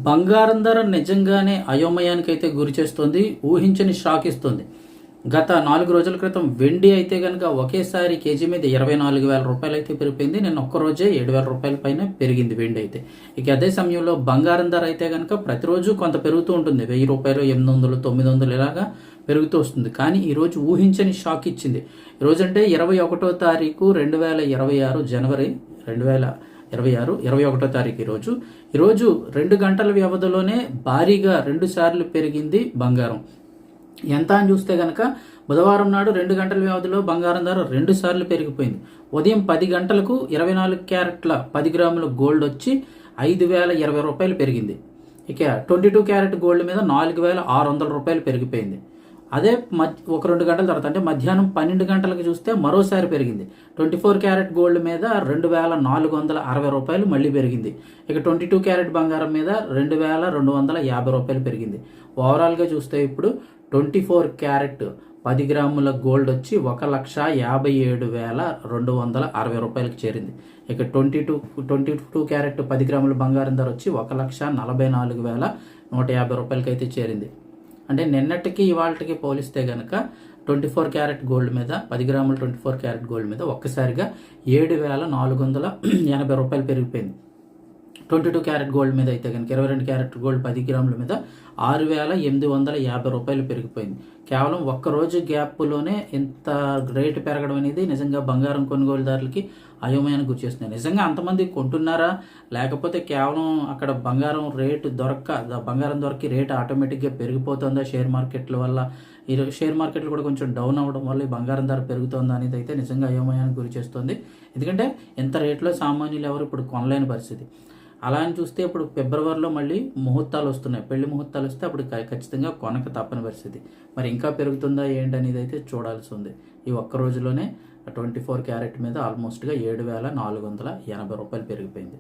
బంగారం ధర నిజంగానే అయోమయానికైతే గురి చేస్తుంది. ఊహించని షాక్ ఇస్తుంది. గత 4 రోజుల క్రితం వెండి అయితే కనుక ఒకేసారి కేజీ మీద 24,000 రూపాయలు అయితే పెరిగిపోయింది. నిన్న ఒక్కరోజే 7,000 రూపాయల పైన పెరిగింది వెండి అయితే. ఇక అదే సమయంలో బంగారం ధర అయితే కనుక ప్రతిరోజు కొంత పెరుగుతూ ఉంటుంది. 1,000 రూపాయలు, 800, 900 ఇలాగా పెరుగుతూ వస్తుంది. కానీ ఈరోజు ఊహించని షాక్ ఇచ్చింది. ఈరోజు అంటే 21వ తారీఖు 2026 జనవరి 2026 21వ తారీఖు ఈరోజు 2 గంటల వ్యవధిలోనే భారీగా 2 సార్లు పెరిగింది బంగారం. ఎంత అని చూస్తే కనుక బుధవారం నాడు 2 గంటల వ్యవధిలో బంగారం ధర 2 సార్లు పెరిగిపోయింది. ఉదయం 10 గంటలకు 24 క్యారెట్ల 10 గ్రాముల గోల్డ్ వచ్చి 5,020 రూపాయలు పెరిగింది. ఇక 22 క్యారెట్ గోల్డ్ మీద 4,600 రూపాయలు పెరిగిపోయింది. అదే ఒక 2 గంటల తర్వాత అంటే మధ్యాహ్నం 12 గంటలకు చూస్తే మరోసారి పెరిగింది. 24 క్యారెట్ గోల్డ్ మీద 2,460 రూపాయలు మళ్ళీ పెరిగింది. ఇక 22 క్యారెట్ బంగారం మీద 2,250 రూపాయలు పెరిగింది. ఓవరాల్గా చూస్తే ఇప్పుడు 24 క్యారెట్ 10 గ్రాముల గోల్డ్ వచ్చి 1,57,260 రూపాయలకు చేరింది. ఇక 22 క్యారెట్ 10 గ్రాముల బంగారం ధర వచ్చి 1,44,150 రూపాయలకి అయితే చేరింది. అంటే నిన్నటికి ఇవాళకి పోలిస్తే కనుక 24 క్యారెట్ గోల్డ్ మీద 10 గ్రాముల 24 క్యారెట్ గోల్డ్ మీద ఒక్కసారిగా 7,480 రూపాయలు పెరిగిపోయింది. 22 క్యారెట్ గోల్డ్ మీద అయితే కనుక 22 క్యారెట్ గోల్డ్ 10 గ్రాముల మీద 6,850 రూపాయలు పెరిగిపోయింది. కేవలం ఒక్కరోజు గ్యాప్లోనే ఇంత రేటు పెరగడం అనేది నిజంగా బంగారం కొనుగోలుదారులకి అయోమయానికి గురిచేస్తుంది. నిజంగా అంతమంది కొంటున్నారా, లేకపోతే కేవలం అక్కడ బంగారం దొరికి రేటు ఆటోమేటిక్గా పెరిగిపోతుందా షేర్ మార్కెట్ల వల్ల, ఈ షేర్ మార్కెట్లు కూడా కొంచెం డౌన్ అవ్వడం వల్ల ఈ బంగారం ధర పెరుగుతుందా అనేది అయితే నిజంగా అయోమయానికి గురి చేస్తుంది. ఎందుకంటే ఎంత రేట్లో సామాన్యులు ఎవరు ఇప్పుడు కొనలేని పరిస్థితి. అలా అని చూస్తే ఇప్పుడు ఫిబ్రవరిలో మళ్ళీ ముహూర్తాలు వస్తున్నాయి. పెళ్లి ముహూర్తాలు వస్తే అప్పుడు ఖచ్చితంగా కొనక తప్పని పరిస్థితి. మరి ఇంకా పెరుగుతుందా ఏంటి అనేది అయితే చూడాల్సి ఉంది. ఈ ఒక్క రోజులోనే 24 క్యారెట్ మీద ఆల్మోస్ట్గా 7,480 రూపాయలు పెరిగిపోయింది.